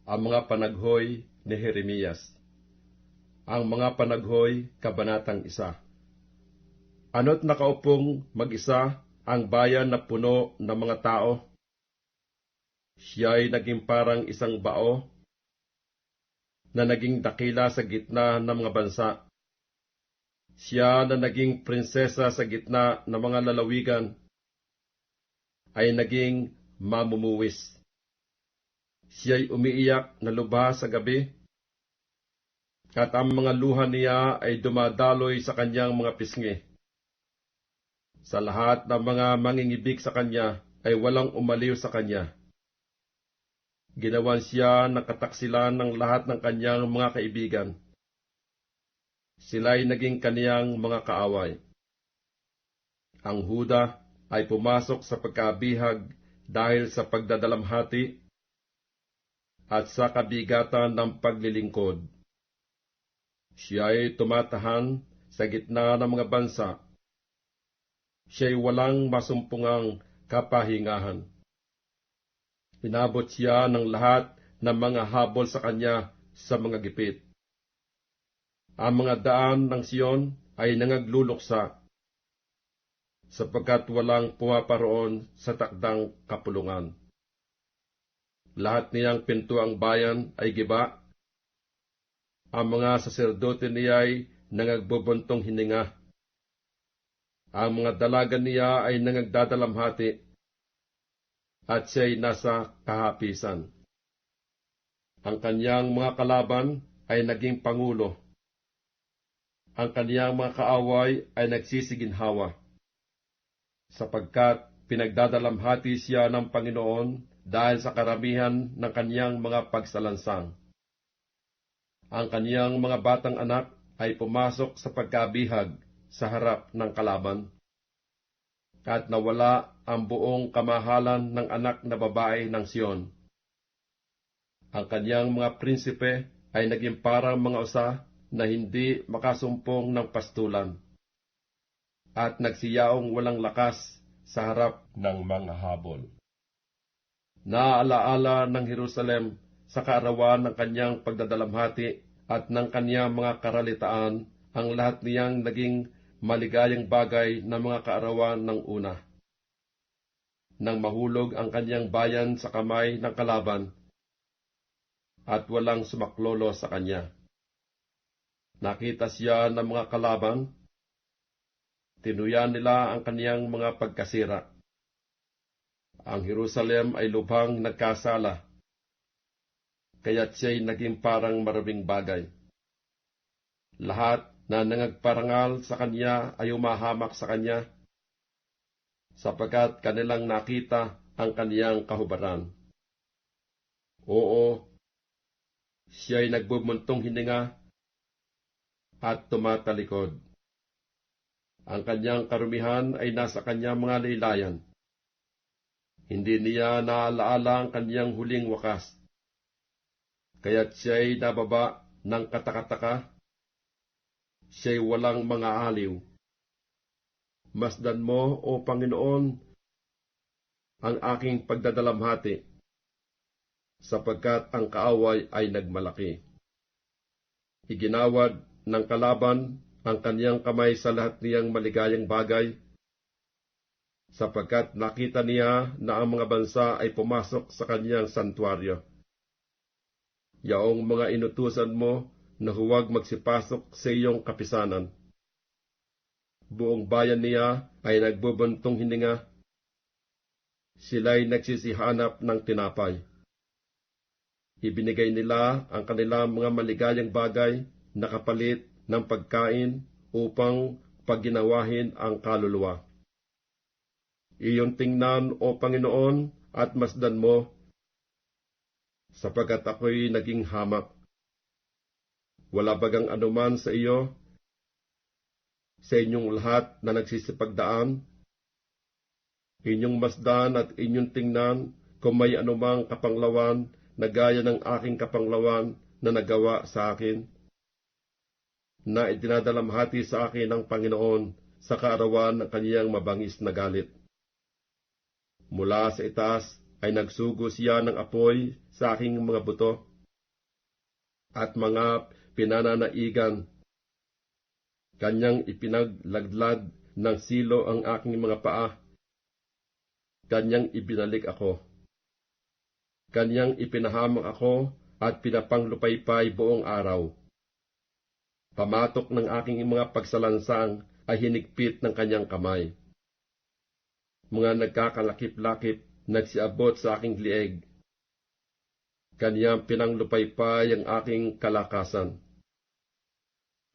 Ang mga panaghoy ni Jeremias. Ang mga panaghoy, kabanatang 1. Ano't nakaupong mag-isa ang bayan na puno ng mga tao? Siya'y naging parang isang bao na naging dakila sa gitna ng mga bansa. Siya na naging prinsesa sa gitna ng mga lalawigan ay naging mamumuwis. Siya'y umiiyak na lubha sa gabi, at ang mga luha niya ay dumadaloy sa kanyang mga pisngi. Sa lahat ng mga mangingibig sa kanya ay walang umaliw sa kanya. Ginawan siya ng kataksilan ng lahat ng kanyang mga kaibigan. Sila'y naging kaniyang mga kaaway. Ang Huda ay pumasok sa pagkabihag dahil sa pagdadalamhati at sa kabigatan ng paglilingkod. Siya'y tumatahan sa gitna ng mga bansa. Siya'y walang masumpungang kapahingahan. Inabot siya ng lahat ng mga habol sa kanya sa mga gipit. Ang mga daan ng Siyon ay nangagluluksa, sapagkat walang pumaparoon sa takdang kapulungan. Lahat niyang pintuang bayan ay giba. Ang mga saserdote niya'y nangagbubuntong hininga. Ang mga dalaga niya ay nangagdadalamhati, at siya'y nasa kahapisan. Ang kanyang mga kalaban ay naging pangulo. Ang kaniyang mga kaaway ay nagsisiginhawa, sapagkat pinagdadalamhati siya ng Panginoon dahil sa karamihan ng kaniyang mga pagsalansang. Ang kaniyang mga batang anak ay pumasok sa pagkabihag sa harap ng kalaban, at nawala ang buong kamahalan ng anak na babae ng Siyon. Ang kaniyang mga prinsipe ay naging parang mga usa na hindi makasumpong ng pastulan, at nagsiyaong walang lakas sa harap ng mga habol. Naaalaala ng Jerusalem sa kaarawan ng kanyang pagdadalamhati at ng kanyang mga karalitaan ang lahat niyang naging maligayang bagay na mga kaarawan ng una. Nang mahulog ang kanyang bayan sa kamay ng kalaban, at walang sumaklolo sa kanya. Nakita siya ng mga kalaban, tinuyan nila ang kaniyang mga pagkasira. Ang Jerusalem ay lubhang nagkasala, kaya't siya'y naging parang maraming bagay. Lahat na nangagparangal sa kanya ay umahamak sa kanya, sapagkat kanilang nakita ang kaniyang kahubaran. Oo, siya'y nagbubuntong hininga at tumatalikod. Ang kanyang karumihan ay nasa kanyang mga laylayan. Hindi niya naalaala ang kanyang huling wakas, kaya't siya'y nababa ng katakataka. Siya'y walang mga aliw. Masdan mo, O Panginoon, ang aking pagdadalamhati, sapagkat ang kaaway ay nagmalaki. Iginawad ng kalaban ang kaniyang kamay sa lahat niyang maligayang bagay, sapagkat nakita niya na ang mga bansa ay pumasok sa kaniyang santuaryo. Yaong mga inutusan mo na huwag magsipasok sa iyong kapisanan. Buong bayan niya ay nagbubuntong hininga. Sila'y nagsisihanap ng tinapay. Ibinigay nila ang kanilang mga maligayang bagay na kapalit ng pagkain upang pagginawahin ang kaluluwa. Iyong tingnan, O Panginoon, at masdan mo, sapagkat ako'y naging hamak. Wala bagang anuman sa iyo, sa inyong lahat na nagsisipagdaan? Inyong masdan at inyong tingnan kung may anumang kapanglawan na gaya ng aking kapanglawan na nagawa sa akin, na idinadalamhati sa akin ng Panginoon sa kaarawan ng kaniyang mabangis na galit. Mula sa itaas ay nagsugo siya ng apoy sa aking mga buto, at mga pinananaigan. Kanyang ipinaglaglag ng silo ang aking mga paa. Kanyang ibinalik ako. Kanyang ipinahamak ako at pinapanglupaypay buong araw. Pamatok ng aking mga pagsalansang ay hinigpit ng kanyang kamay. Mga nagkakalakip-lakip nagsiabot sa aking lieg. Kanyang pinanglupaypay ang aking kalakasan.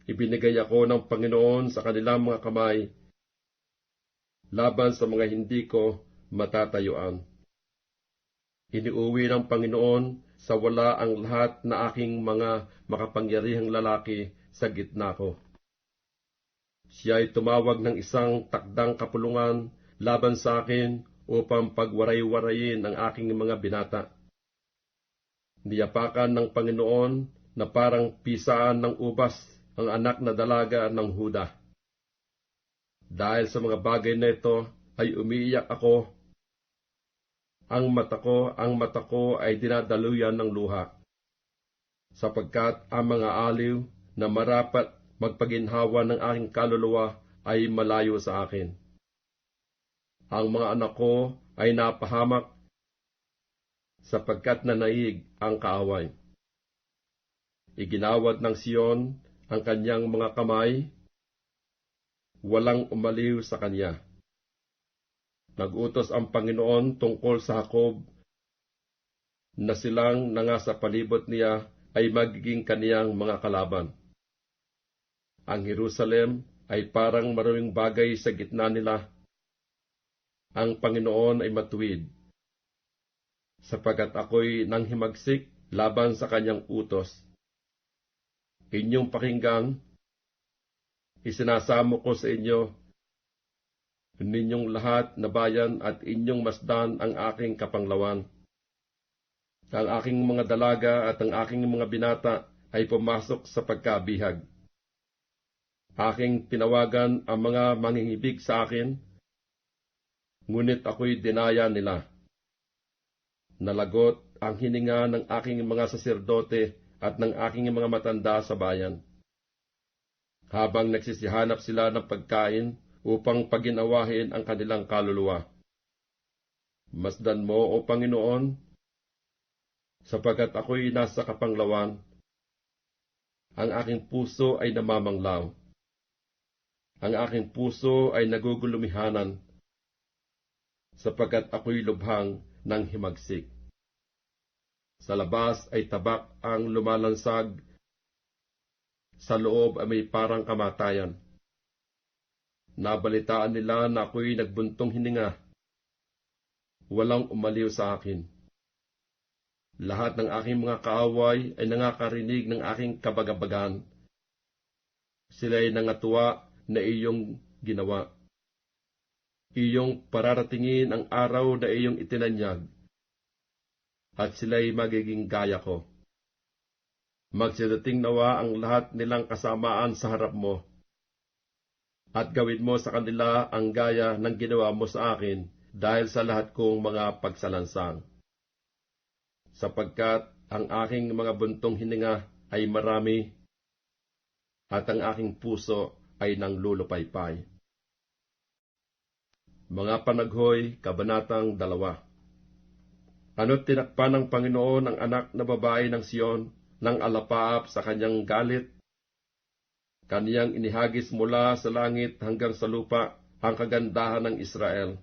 Ibinigay ako ng Panginoon sa kanilang mga kamay laban sa mga hindi ko matatayuan. Iniuwi ng Panginoon sa wala ang lahat na aking mga makapangyarihang lalaki sa gitna ko. Siya ay tumawag ng isang takdang kapulungan laban sa akin upang pagwaray-warayin ang aking mga binata. Niyapakan ng Panginoon na parang pisaan ng ubas ang anak na dalaga ng Huda. Dahil sa mga bagay na ito ay umiiyak ako. Ang mata ko ay dinadaluyan ng luha, sapagkat ang mga aliw na marapat magpaginhawa ng aking kaluluwa ay malayo sa akin. Ang mga anak ko ay napahamak, sapagkat nanaig ang kaaway. Iginawad ng Siyon ang kanyang mga kamay, walang umaliw sa kanya. Nagutos ang Panginoon tungkol sa Jacob na silang nasa palibot niya ay magiging kaniyang mga kalaban. Ang Jerusalem ay parang maraming bagay sa gitna nila. Ang Panginoon ay matuwid, sapagkat ako'y nanghimagsik laban sa kanyang utos. Inyong pakinggan, isinasamo ko sa inyo, ninyong lahat na bayan at inyong masdan ang aking kapanglawan. Ang aking mga dalaga at ang aking mga binata ay pumasok sa pagkabihag. Aking tinawagan ang mga mangingibig sa akin, ngunit ako'y dinaya nila. Nalagot ang hininga ng aking mga saserdote at ng aking mga matanda sa bayan. Habang nagsisihanap sila ng pagkain upang paginawahin ang kanilang kaluluwa. Masdan mo, O Panginoon, sapagkat ako'y nasa kapanglawan. Ang aking puso ay namamanglaw. Ang aking puso ay nagugulumihanan, sapagkat ako'y lubhang ng himagsik. Sa labas ay tabak ang lumalansag, sa loob ay may parang kamatayan. Nabalitaan nila na ako'y nagbuntong hininga. Walang umaliw sa akin. Lahat ng aking mga kaaway ay nangakarinig ng aking kabagabagan. Sila'y nangatuwa na iyong ginawa. Iyong pararatingin ang araw na iyong itinanyag, at sila'y magiging gaya ko. Magsidating nawa ang lahat nilang kasamaan sa harap mo, at gawin mo sa kanila ang gaya ng ginawa mo sa akin dahil sa lahat kong mga pagsalansang. Sapagkat ang aking mga buntong hininga ay marami, at ang aking puso ay nanglulupaypay. Mga Panaghoy, Kabanatang 2. Ano't tinakpan ng Panginoon ang anak na babae ng Siyon ng alapaap sa kanyang galit? Kaniyang inihagis mula sa langit hanggang sa lupa ang kagandahan ng Israel,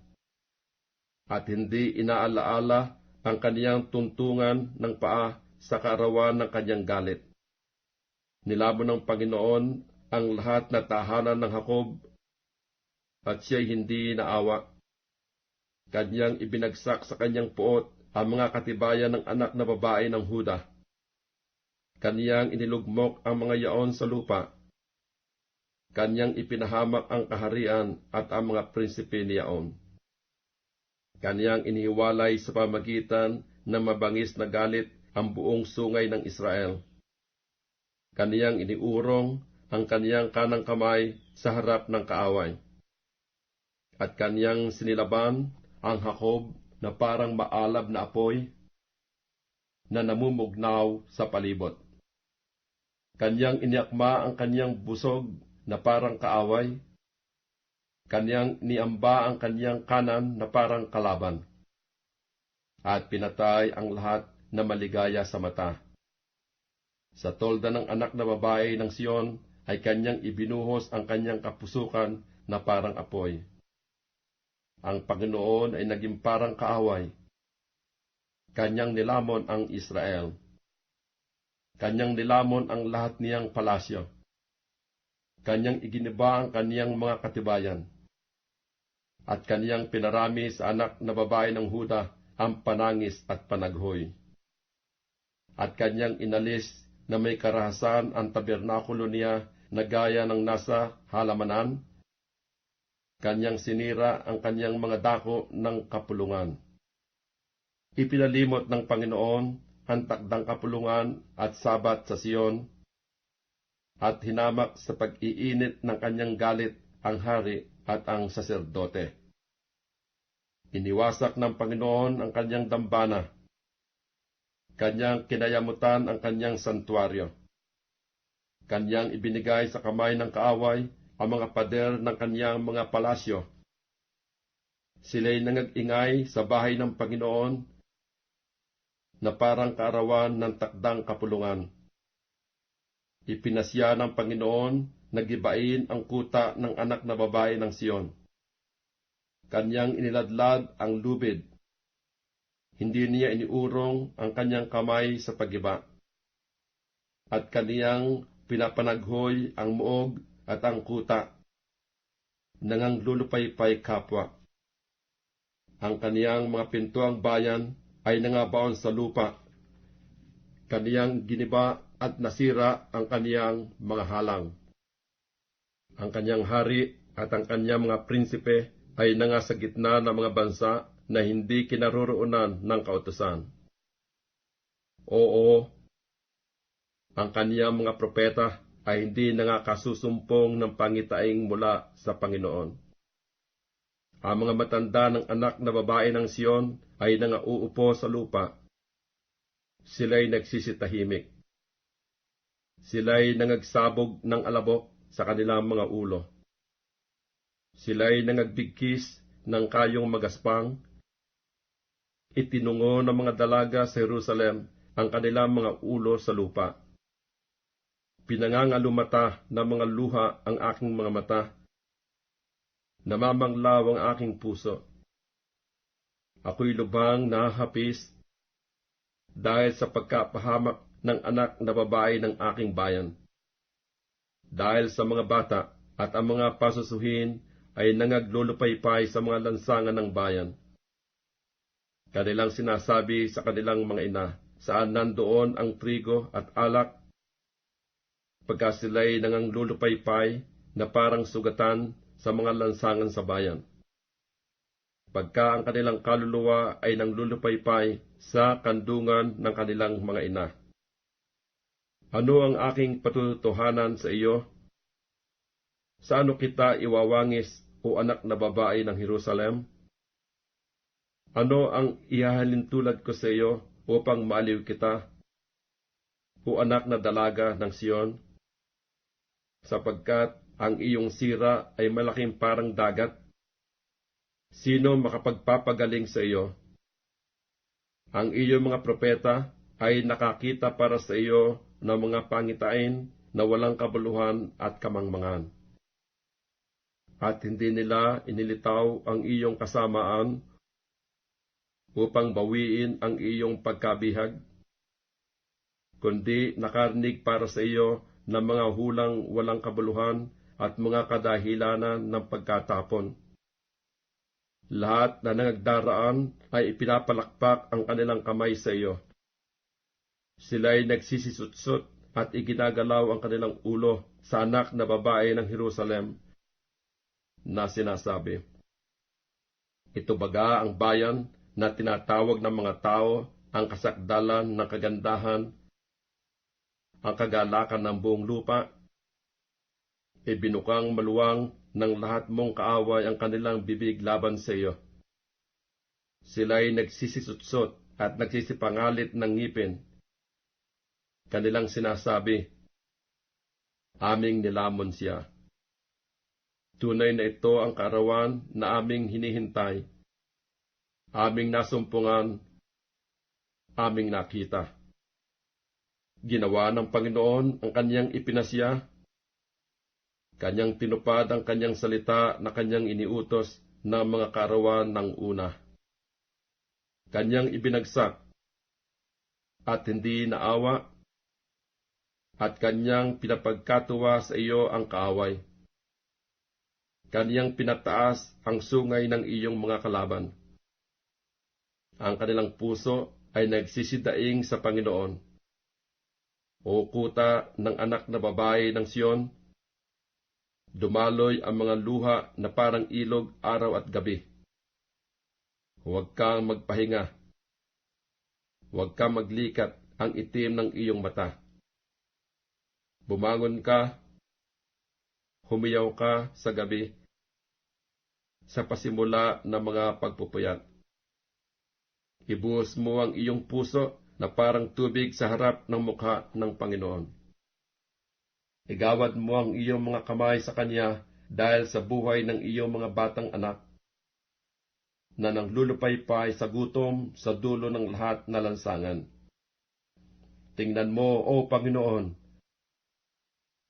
at hindi inaalaala ang kaniyang tuntungan ng paa sa kaarawan ng kanyang galit. Nilamon ng Panginoon ang lahat na tahanan ng Jacob, at siya'y hindi naawa. Kanyang ibinagsak sa kanyang puot ang mga katibayan ng anak na babae ng Huda. Kaniyang inilugmok ang mga yaon sa lupa. Kanyang ipinahamak ang kaharian at ang mga prinsipe niyaon. Kaniyang inihiwalay sa pamagitan ng mabangis na galit ang buong sungay ng Israel. Kaniyang iniurong ang kaniyang kanang kamay sa harap ng kaaway. At kaniyang sinilaban ang Jacob na parang maalab na apoy na namumugnaw sa palibot. Kanyang iniakma ang kanyang busog na parang kaaway. Kanyang niamba ang kanyang kanan na parang kalaban. At pinatay ang lahat na maligaya sa mata. Sa tolda ng anak na babae ng Siyon ay kanyang ibinuhos ang kanyang kapusukan na parang apoy. Ang Panginoon ay naging parang kaaway. Kanyang nilamon ang Israel. Kanyang nilamon ang lahat niyang palasyo. Kanyang iginiba ang kaniyang mga katibayan. At kaniyang pinarami sa anak na babae ng Huda ang panangis at panaghoy. At kanyang inalis na may karahasan ang tabernakulo niya na gaya ng nasa halamanan. Kanyang sinira ang kanyang mga dako ng kapulungan. Ipinalimot ng Panginoon ang takdang kapulungan at sabat sa Siyon, at hinamak sa pag-iinit ng kanyang galit ang hari at ang saserdote. Iniwasak ng Panginoon ang kanyang dambana. Kanyang kinayamutan ang kanyang santuaryo. Kanyang ibinigay sa kamay ng kaaway ang mga pader ng kanyang mga palasyo. Sila'y nangag-ingay sa bahay ng Panginoon na parang kaarawan ng takdang kapulungan. Ipinasya ng Panginoon na gibain ang kuta ng anak na babae ng Siyon. Kanyang iniladlad ang lubid. Hindi niya iniurong ang kanyang kamay sa pagiba. At kaniyang pinapanaghoy ang muog at ang kuta. Nanganglulupaypay kapwa. Ang kaniyang mga pintuang bayan ay nangabaon sa lupa. Kaniyang giniba at nasira ang kaniyang mga halang. Ang kaniyang hari at ang kaniyang mga prinsipe ay nanga sa gitna ng mga bansa na hindi kinaroroonan ng kautusan. Oo, ang kaniyang mga propeta ay hindi nangakasusumpong ng pangitaing mula sa Panginoon. Ang mga matanda ng anak na babae ng Siyon ay nangauupo sa lupa. Sila'y nagsisitahimik. Sila'y nangagsabog ng alabok sa kanilang mga ulo. Sila'y nangagbigkis ng kayong magaspang. Itinungo ng mga dalaga sa Jerusalem ang kanilang mga ulo sa lupa. Pinangangalumata ng mga luha ang aking mga mata. Namamanglaw ang aking puso. Ako'y lubhang nahahapis dahil sa pagkapahamak ng anak na babae ng aking bayan. Dahil sa mga bata at ang mga pasusuhin ay nangaglulupaypay sa mga lansangan ng bayan. Kanilang sinasabi sa kanilang mga ina, saan nandoon ang trigo at alak, pagka sila'y nanganglulupaypay na parang sugatan sa mga lansangan sa bayan. Pagka ang kanilang kaluluwa ay nanglulupaypay sa kandungan ng kanilang mga ina. Ano ang aking patutuhanan sa iyo? Sa ano kita iwawangis, o anak na babae ng Jerusalem? Ano ang ihahalintulad ko sa iyo upang maaliw kita, o anak na dalaga ng Siyon? Sapagkat ang iyong sira ay malaking parang dagat. Sino makapagpapagaling sa iyo? Ang iyong mga propeta ay nakakita para sa iyo ng mga pangitain na walang kabuluhan at kamangmangan. At hindi nila inilitaw ang iyong kasamaan upang bawiin ang iyong pagkabihag, kundi nakarinig para sa iyo ng mga hulang walang kabuluhan at mga kadahilanan ng pagkatapon. Lahat na nangagdaraan ay ipinapalakpak ang kanilang kamay sa iyo. Sila'y nagsisisutsut at iginagalaw ang kanilang ulo sa anak na babae ng Jerusalem na sinasabi, ito baga ang bayan na tinatawag ng mga tao ang kasakdalan ng kagandahan, ang kagalakan ng buong lupa? Ibinukang maluwang ng lahat mong kaaway ang kanilang bibig laban sa iyo. Sila'y nagsisisutsot at nagsisipangalit ng ngipin. Kanilang sinasabi, aming nilamon siya. Tunay na ito ang kaarawan na aming hinihintay, aming nasumpungan, aming nakita. Ginawa ng Panginoon ang kanyang ipinasya, kanyang tinupad ang kanyang salita na kanyang iniutos ng mga kaarawan ng una. Kanyang ibinagsak at hindi naawa, at kanyang pinapagkatuwa sa iyo ang kaaway. Kanyang pinataas ang sungay ng iyong mga kalaban. Ang kanilang puso ay nagsisidaing sa Panginoon. O kuta ng anak na babae ng Siyon, dumaloy ang mga luha na parang ilog araw at gabi. Huwag kang magpahinga. Huwag kang maglikat ang itim ng iyong mata. Bumangon ka, humiyaw ka sa gabi, sa pasimula ng mga pagpupuyat. Ibuhos mo ang iyong puso na parang tubig sa harap ng mukha ng Panginoon. Igawad mo ang iyong mga kamay sa Kanya dahil sa buhay ng iyong mga batang anak, na nanglulupaypay sa gutom sa dulo ng lahat na lansangan. Tingnan mo, O Panginoon,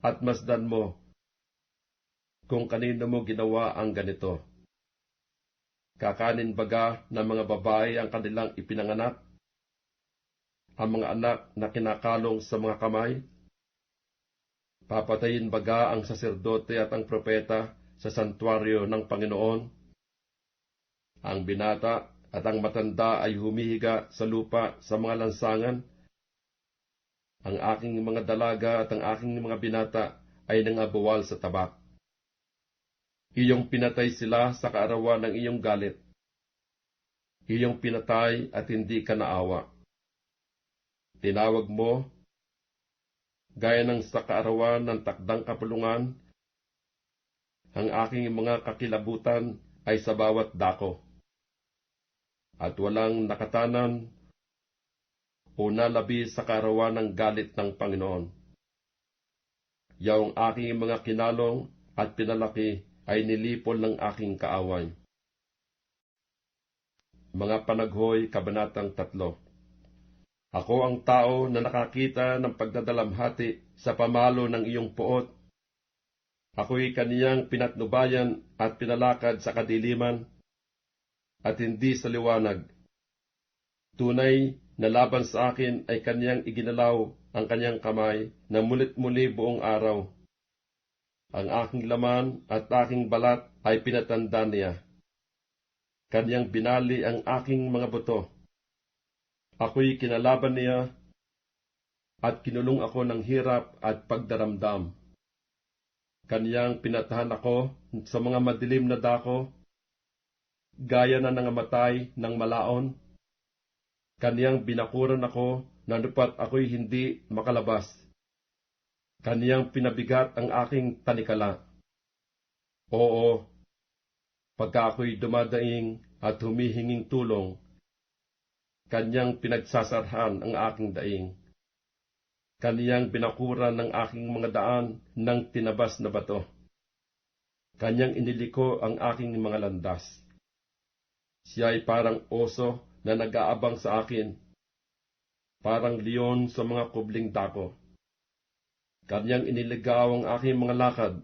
at masdan mo kung kanino mo ginawa ang ganito. Kakanin baga ng mga babae ang kanilang ipinanganak, ang mga anak na kinakalong sa mga kamay? Papatayin baga ang saserdote at ang propeta sa santuaryo ng Panginoon? Ang binata at ang matanda ay humihiga sa lupa sa mga lansangan. Ang aking mga dalaga at ang aking mga binata ay nangabawal sa tabak. Iyong pinatay sila sa kaarawan ng iyong galit. Iyong pinatay at hindi ka naawa. Tinawag mo, gaya ng sa kaarawan ng takdang kapulungan, ang aking mga kakilabutan ay sa bawat dako. At walang nakatanan o nalabi sa kaarawan ng galit ng Panginoon. Yaong aking mga kinalong at pinalaki ay nilipol ng aking kaaway. Mga Panaghoy, Kabanatang 3. Ako ang tao na nakakita ng pagdadalamhati sa pamalo ng iyong puot. Ako'y kaniyang pinatnubayan at pinalakad sa kadiliman, at hindi sa liwanag. Tunay na laban sa akin ay kaniyang iginalaw ang kanyang kamay na mulit-muli buong araw. Ang aking laman at aking balat ay pinatanda niya. Kanyang binali ang aking mga buto. Ako'y kinalaban niya at kinulong ako ng hirap at pagdaramdam. Kanyang pinatahan ako sa mga madilim na dako, gaya na nangamatay ng malaon. Kaniyang binakuran ako na nupat ako'y hindi makalabas. Kaniyang pinabigat ang aking tanikala. Oo, pagka ako'y dumadaing at humihinging tulong, Kaniyang pinagsasarhan ang aking daing. Kaniyang binakuran ng aking mga daan ng tinabas na bato. Kaniyang iniliko ang aking mga landas. Siya ay parang oso na nag-aabang sa akin, parang leon sa mga kubling dako. Kaniyang iniligaw ang aking mga lakad,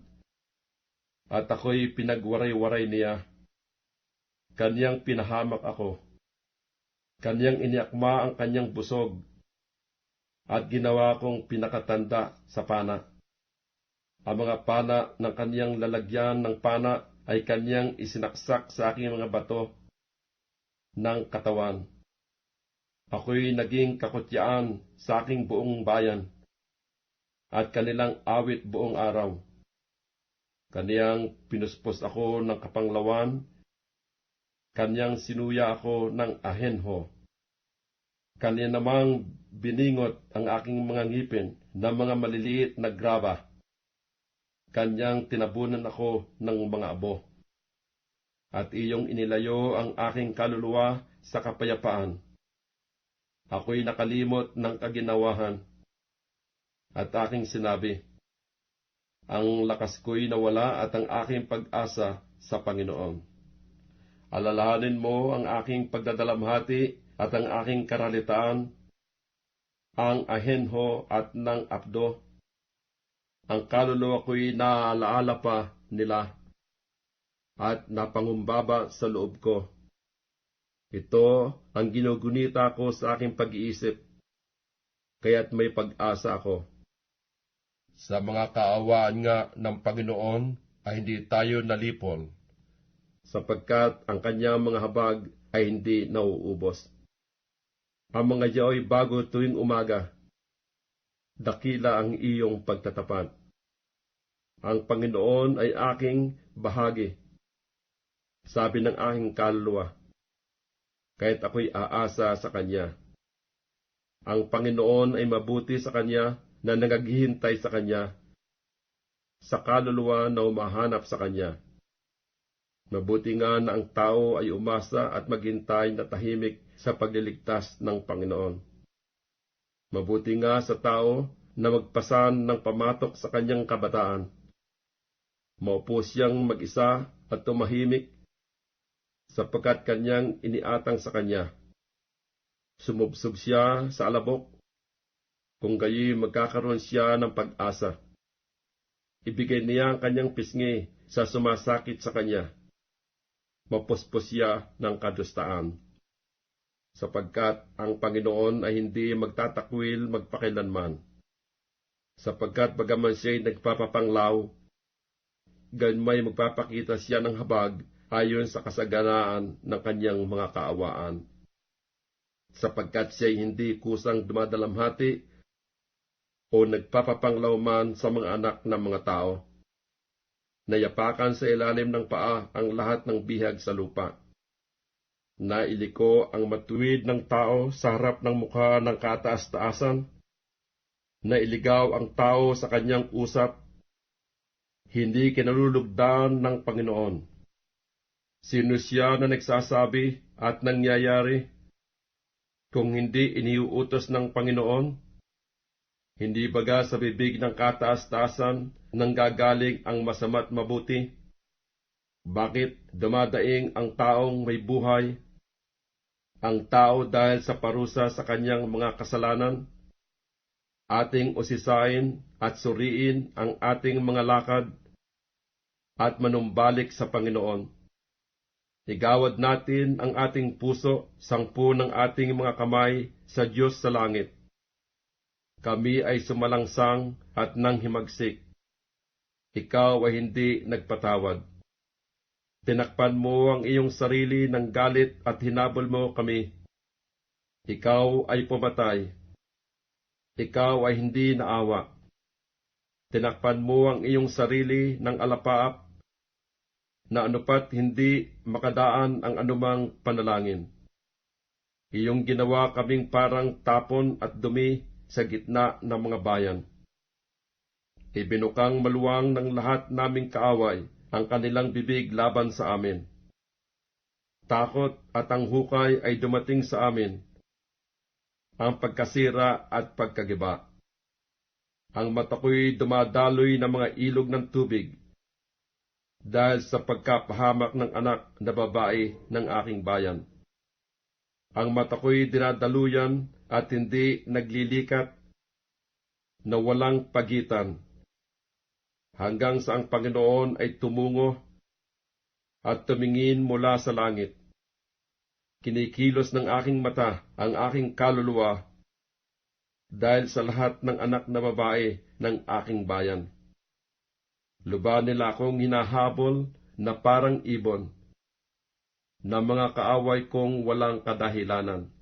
at ako'y pinagwaray-waray niya. Kaniyang pinahamak ako. Kaniyang iniakma ang kanyang busog, at ginawa kong pinakatanda sa pana. Ang mga pana ng kaniyang lalagyan ng pana ay kaniyang isinaksak sa aking mga bato ng katawan. Ako'y naging kakutyaan sa aking buong bayan, at kanilang awit buong araw. Kaniyang pinuspos ako ng kapanglawan, kaniyang sinuya ako ng ahenho. Kaniya namang biningot ang aking mga ngipin ng mga maliliit na graba. Kanyang tinabunan ako ng mga abo. At iyong inilayo ang aking kaluluwa sa kapayapaan. Ako'y nakalimot ng kaginawahan. At aking sinabi, Ang lakas ko'y nawala at ang aking pag-asa sa Panginoon. Alalahanin mo ang aking pagdadalamhati at ang aking karalitaan, ang ahenho at ng apdo. Ang kaluluwa ko'y naaalaala pa nila at napangumbaba sa loob ko. Ito ang ginugunita ko sa aking pag-iisip, kaya't may pag-asa ako. Sa mga kaawaan nga ng Panginoon ay hindi tayo nalipol, sapagkat ang kanyang mga habag ay hindi nauubos. Ang mga yao'y bago tuwing umaga, dakila ang iyong pagtatapat. Ang Panginoon ay aking bahagi, sabi ng aking kaluluwa, kahit ako'y aasa sa Kanya. Ang Panginoon ay mabuti sa kanya na nangaghihintay sa Kanya, sa kaluluwa na umahanap sa Kanya. Mabuti nga na ang tao ay umasa at maghintay na tahimik sa pagliligtas ng Panginoon. Mabuti nga sa tao na magpasan ng pamatok sa kanyang kabataan. Maupo siyang mag-isa at tumahimik, sapagkat kanyang iniatang sa Kanya. Sumubsob siya sa alabok, kung gayoy magkakaroon siya ng pag-asa. Ibigay niya ang kanyang pisngi sa sumasakit sa kanya. Mapuspos siya ng kadustaan. Sapagkat ang Panginoon ay hindi magtatakwil magpakilanman. Sapagkat bagaman siya'y nagpapapanglaw, ganmay magpapakita siya ng habag ayon sa kasaganaan ng kanyang mga kaawaan. Sapagkat siya'y hindi kusang dumadalamhati o nagpapapanglaw man sa mga anak ng mga tao. Nayapakan sa ilalim ng paa ang lahat ng bihag sa lupa. Nailiko ang matuwid ng tao sa harap ng mukha ng kataas-taasan. Nailigaw ang tao sa kanyang usap. Hindi kinalulugdan ng Panginoon. Sino siya na nagsasabi at nangyayari? Kung hindi iniuutos ng Panginoon, hindi baga sa bibig ng kataas-taasan nanggagaling ang masama't mabuti? Bakit dumadaing ang taong may buhay, ang tao dahil sa parusa sa kanyang mga kasalanan? Ating usisain at suriin ang ating mga lakad at manumbalik sa Panginoon. Igawad natin ang ating puso, sangpo ng ating mga kamay sa Diyos sa langit. Kami ay sumalangsang at nanghimagsik. Ikaw ay hindi nagpatawad. Tinakpan mo ang iyong sarili ng galit at hinabol mo kami. Ikaw ay pumatay. Ikaw ay hindi naawa. Tinakpan mo ang iyong sarili ng alapaap, na anupat hindi makadaan ang anumang panalangin. Iyong ginawa kaming parang tapon at dumi sa gitna ng mga bayan. Ibinukang maluwang ng lahat naming kaaway ang kanilang bibig laban sa amin. Takot at ang hukay ay dumating sa amin, ang pagkasira at pagkagiba. Ang mata ko'y dumadaloy ng mga ilog ng tubig, dahil sa pagkapahamak ng anak na babae ng aking bayan. Ang mata ko'y dinadaluyan at hindi naglilikat, na walang pagitan, hanggang sa ang Panginoon ay tumungo at tumingin mula sa langit. Kinikilos ng aking mata ang aking kaluluwa dahil sa lahat ng anak na babae ng aking bayan. Luba nila akong hinahabol na parang ibon, na mga kaaway kong walang kadahilanan.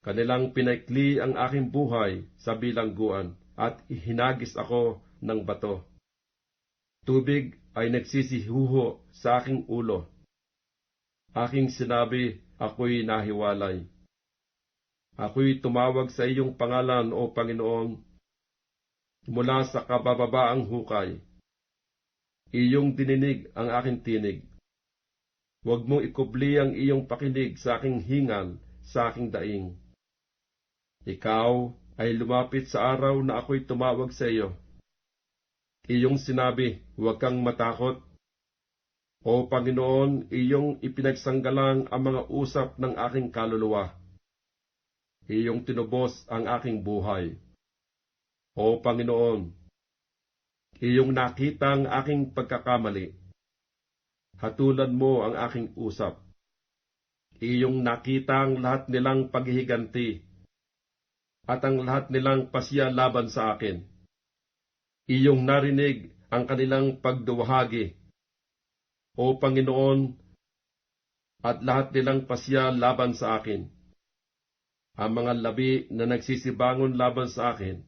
Kanilang pinaikli ang aking buhay sa bilangguan at hinagis ako ng bato. Tubig ay nagsisihuho sa aking ulo. Aking sinabi, ako'y nahiwalay. Ako'y tumawag sa iyong pangalan, O Panginoon, mula sa kabababaang hukay. Iyong dininig ang aking tinig. Huwag mong ikubli ang iyong pakinig sa aking hingal, sa aking daing. Ikaw ay lumapit sa araw na ako'y tumawag sa iyo. iyong sinabi, huwag kang matakot. O Panginoon, iyong ipinagsanggalang ang mga usap ng aking kaluluwa. Iyong tinubos ang aking buhay. O Panginoon, iyong nakita ang aking pagkakamali. Hatulan mo ang aking usap. Iyong nakita ang lahat nilang paghihiganti at ang lahat nilang pasya laban sa akin. Iyong narinig ang kanilang pagduwahagi, O Panginoon, at lahat nilang pasya laban sa akin. Ang mga labi na nagsisibangon laban sa akin,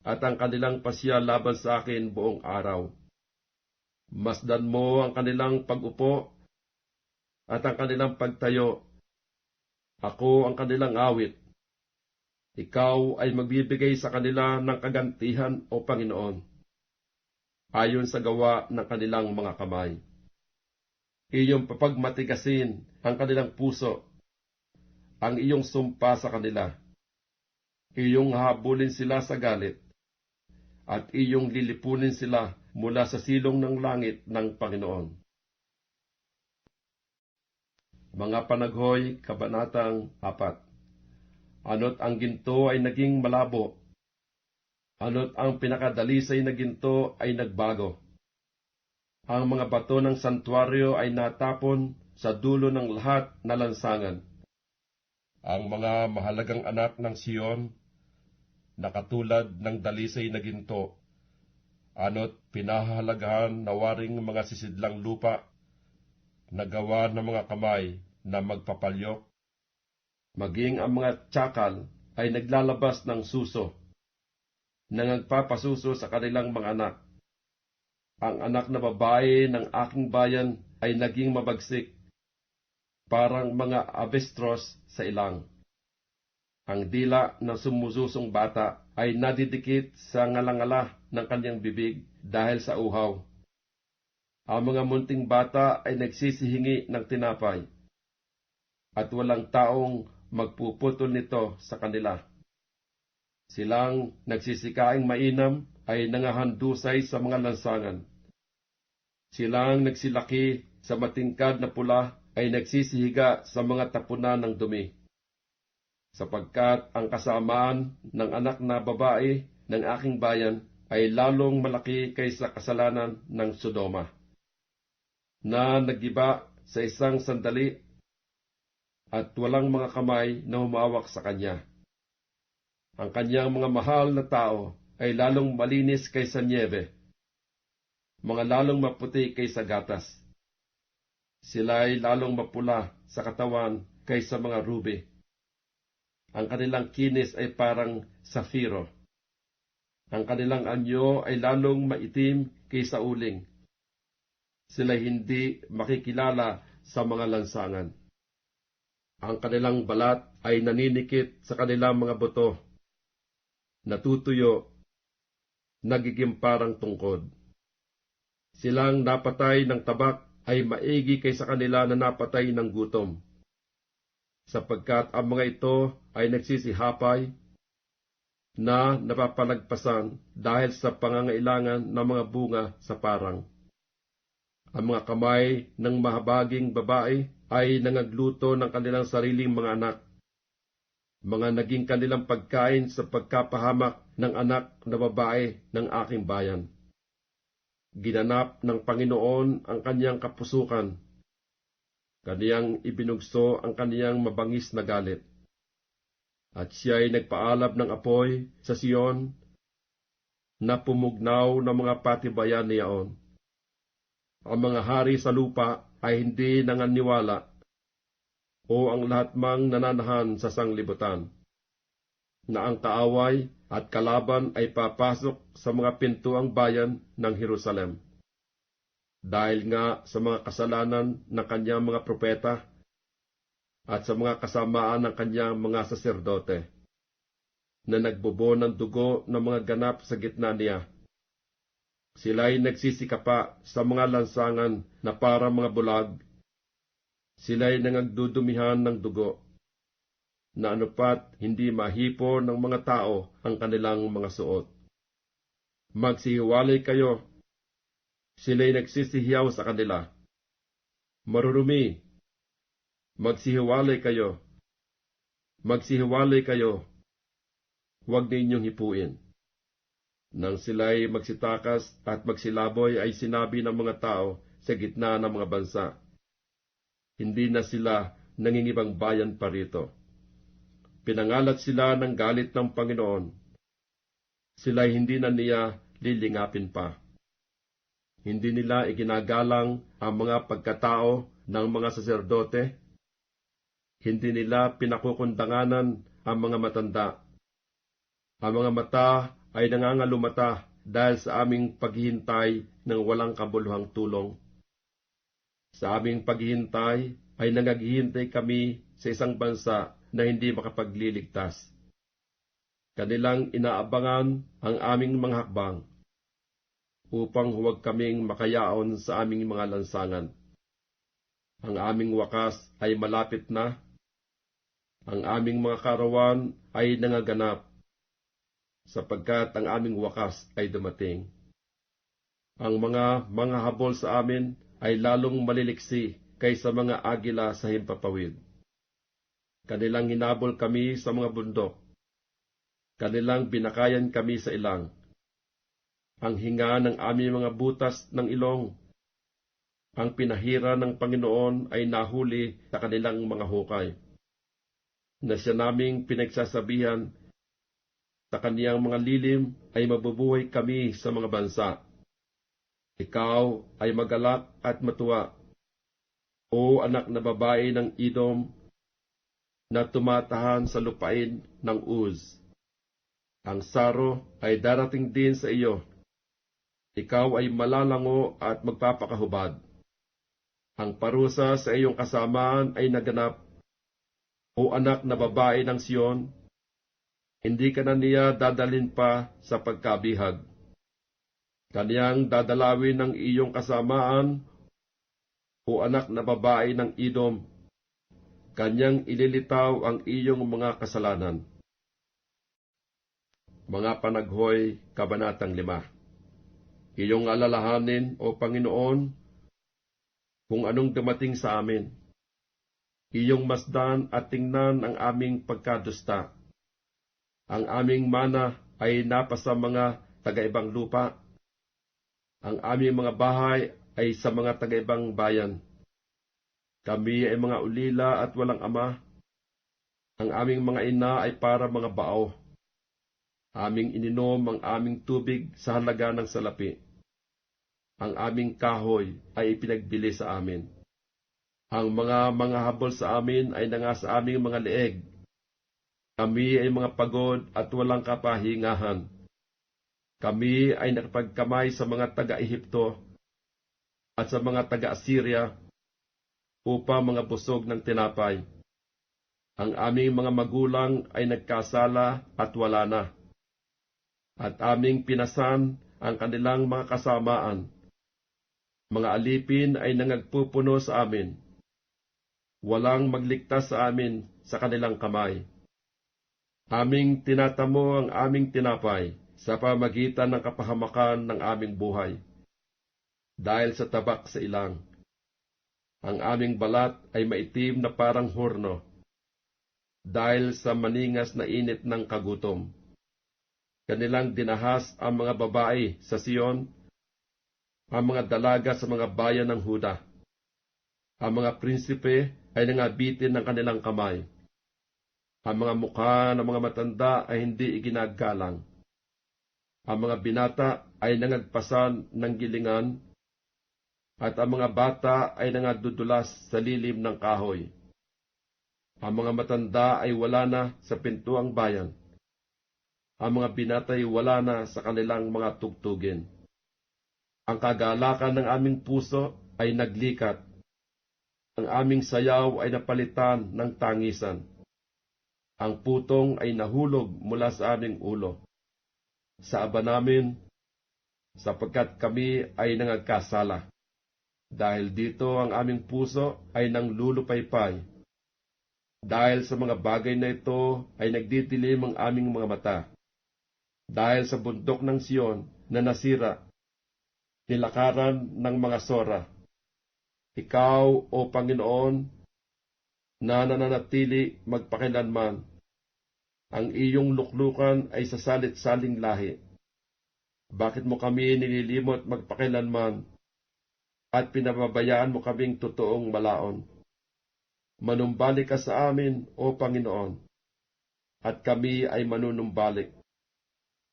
at ang kanilang pasya laban sa akin buong araw. Masdan mo ang kanilang pag-upo at ang kanilang pagtayo. Ako ang kanilang awit. Ikaw ay magbibigay sa kanila ng kagantihan, O Panginoon, ayon sa gawa ng kanilang mga kamay. Iyong papagmatigasin ang kanilang puso, ang iyong sumpa sa kanila. Iyong habulin sila sa galit, at iyong lilipunin sila mula sa silong ng langit ng Panginoon. Mga Panaghoy, Kabanatang 4. Ano't ang ginto ay naging malabo, ano't ang pinakadalisay na ginto ay nagbago. Ang mga bato ng santuaryo ay natapon sa dulo ng lahat na lansangan. Ang mga mahalagang anak ng Siyon, na katulad ng dalisay na ginto, ano't pinahahalagahan na waring mga sisidlang lupa, na gawa ng mga kamay na magpapalyok. Maging ang mga tsakal ay naglalabas ng suso, na nagpapasuso sa kanilang mga anak. Ang anak na babae ng aking bayan ay naging mabagsik, parang mga abestros sa ilang. Ang dila ng sumususong bata ay nadidikit sa ngalangala ng kanyang bibig dahil sa uhaw. Ang mga munting bata ay nagsisihingi ng tinapay, at walang taong magpuputol nito sa kanila. Silang nagsisikaing mainam ay nangahandusay sa mga lansangan. Silang nagsilaki sa matingkad na pula ay nagsisihiga sa mga tapunan ng dumi. Sapagkat ang kasamaan ng anak na babae ng aking bayan ay lalong malaki kaysa kasalanan ng Sodoma, na nagiba sa isang sandali at walang mga kamay na humawak sa kanya. Ang kanyang mga mahal na tao ay lalong malinis kaysa niebe, mga lalong maputi kaysa gatas. Sila ay lalong mapula sa katawan kaysa mga ruby. Ang kanilang kinis ay parang safiro. Ang kanilang anyo ay lalong maitim kaysa uling. Sila hindi makikilala sa mga lansangan. Ang kanilang balat ay naninikit sa kanilang mga buto, natutuyo, nagiging parang tungkod. Silang napatay ng tabak ay maigi kaysa kanila na napatay ng gutom, sapagkat ang mga ito ay nagsisihapay na napapalagpasan dahil sa pangangailangan ng mga bunga sa parang. Ang mga kamay ng mahabaging babae ay nangagluto ng kanilang sariling mga anak, mga naging kanilang pagkain sa pagkapahamak ng anak na babae ng aking bayan. Ginanap ng Panginoon ang kanyang kapusukan, kaniyang ibinugso ang kaniyang mabangis na galit. At siya ay nagpaalab ng apoy sa Siyon, na pumugnaw ng mga patibayan niyaon. Ang mga hari sa lupa ay hindi nanganiwala, o ang lahat mang nananahan sa sanglibutan, na ang kaaway at kalaban ay papasok sa mga pintuang bayan ng Jerusalem. Dahil nga sa mga kasalanan ng kanyang mga propeta at sa mga kasamaan ng kanyang mga saserdote, na nagbubo ng dugo ng mga ganap sa gitna niya. Sila'y nagsisikapa sa mga lansangan na para mga bulag. Sila'y nangagdudumihan ng dugo, na anupat hindi mahipo ng mga tao ang kanilang mga suot. Magsihiwalay kayo. Sila'y nagsisihiyaw sa kanila. Marurumi. Magsihiwalay kayo. Magsihiwalay kayo. Huwag ninyong hipuin. Nang sila'y magsitakas at magsilaboy ay sinabi ng mga tao sa gitna ng mga bansa, hindi na sila nangingibang bayan pa rito. Pinangalat sila ng galit ng Panginoon. Sila'y hindi na niya lilingapin pa. Hindi nila iginagalang ang mga pagkatao ng mga saserdote. Hindi nila pinakukundanganan ang mga matanda. Ang mga mata ay nangangalumata dahil sa aming paghihintay ng walang kabuluhang tulong. Sa aming paghihintay ay nangaghihintay kami sa isang bansa na hindi makapagliligtas. Kanilang inaabangan ang aming mga hakbang upang huwag kaming makayaon sa aming mga lansangan. Ang aming wakas ay malapit na. Ang aming mga karawan ay nangaganap, sapagkat ang aming wakas ay dumating. Ang mga habol sa amin ay lalong maliliksi kaysa mga agila sa himpapawid. Kanilang hinabol kami sa mga bundok. Kanilang binakayan kami sa ilang. Ang hinga ng aming mga butas ng ilong. Ang pinahira ng Panginoon ay nahuli sa kanilang mga hukay. Na siya naming pinagsasabihan, sa kaniyang mga lilim ay mabubuhay kami sa mga bansa. Ikaw ay magalak at matuwa, o anak na babae ng Edom, na tumatahan sa lupain ng Uz. Ang saro ay darating din sa iyo. Ikaw ay malalango at magpapakahubad. Ang parusa sa iyong kasamaan ay naganap, o anak na babae ng Sion. Hindi ka na niya dadalhin pa sa pagkabihag. Kaniyang dadalawin ng iyong kasamaan, o anak na babae ng Edom. Kanyang ililitaw ang iyong mga kasalanan. Mga Panaghoy, Kabanatang 5. Iyong alalahanin, O Panginoon, kung anong dumating sa amin. Iyong masdan at tingnan ang aming pagkadusta. Ang aming mana ay napasa mga taga-ibang lupa. Ang aming mga bahay ay sa mga taga-ibang bayan. Kami ay mga ulila at walang ama. Ang aming mga ina ay para mga bao. Aming ininom ang aming tubig sa halaga ng salapi. Ang aming kahoy ay ipinagbili sa amin. Ang mga habol sa amin ay nanga sa aming mga leeg. Kami ay mga pagod at walang kapahingahan. Kami ay nakapagkamay sa mga taga-Ehipto at sa mga taga-Assyria upang mga busog ng tinapay. Ang aming mga magulang ay nagkasala at wala na. At aming pinasan ang kanilang mga kasamaan. Mga alipin ay nangagpupuno sa amin. Walang magligtas sa amin sa kanilang kamay. Aming tinatamo ang aming tinapay sa pamagitan ng kapahamakan ng aming buhay. Dahil sa tabak sa ilang, ang aming balat ay maitim na parang horno. Dahil sa maningas na init ng kagutom. Kanilang dinahas ang mga babae sa Sion, ang mga dalaga sa mga bayan ng Huda. Ang mga prinsipe ay nangabitin ng kanilang kamay. Ang mga mukha ng mga matanda ay hindi iginagalang. Ang mga binata ay nangagpasan ng gilingan, at ang mga bata ay nangadudulas sa lilim ng kahoy. Ang mga matanda ay wala na sa pintuang bayan. Ang mga binata ay wala na sa kanilang mga tugtugin. Ang kagalakan ng aming puso ay naglikat. Ang aming sayaw ay napalitan ng tangisan. Ang putong ay nahulog mula sa aming ulo. Sa aba namin, sapagkat kami ay nangagkasala. Dahil dito ang aming puso ay nanglulupaypay. Dahil sa mga bagay na ito ay nagdidilim ang aming mga mata. Dahil sa bundok ng Sion na nasira, nilakaran ng mga sora. Ikaw, O Panginoon, na nananatili magpakilanman, ang iyong luklukan ay sa salit-saling lahi. Bakit mo kami nililimot magpakilanman at pinababayaan mo kaming totoong malaon? Manumbalik ka sa amin, O Panginoon, at kami ay manunumbalik.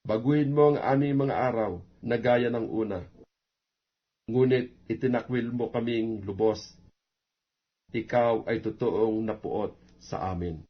Baguhin mo ang aming mga araw na gaya ng una. Ngunit itinakwil mo kaming lubos. Ikaw ay totoong napuot sa amin.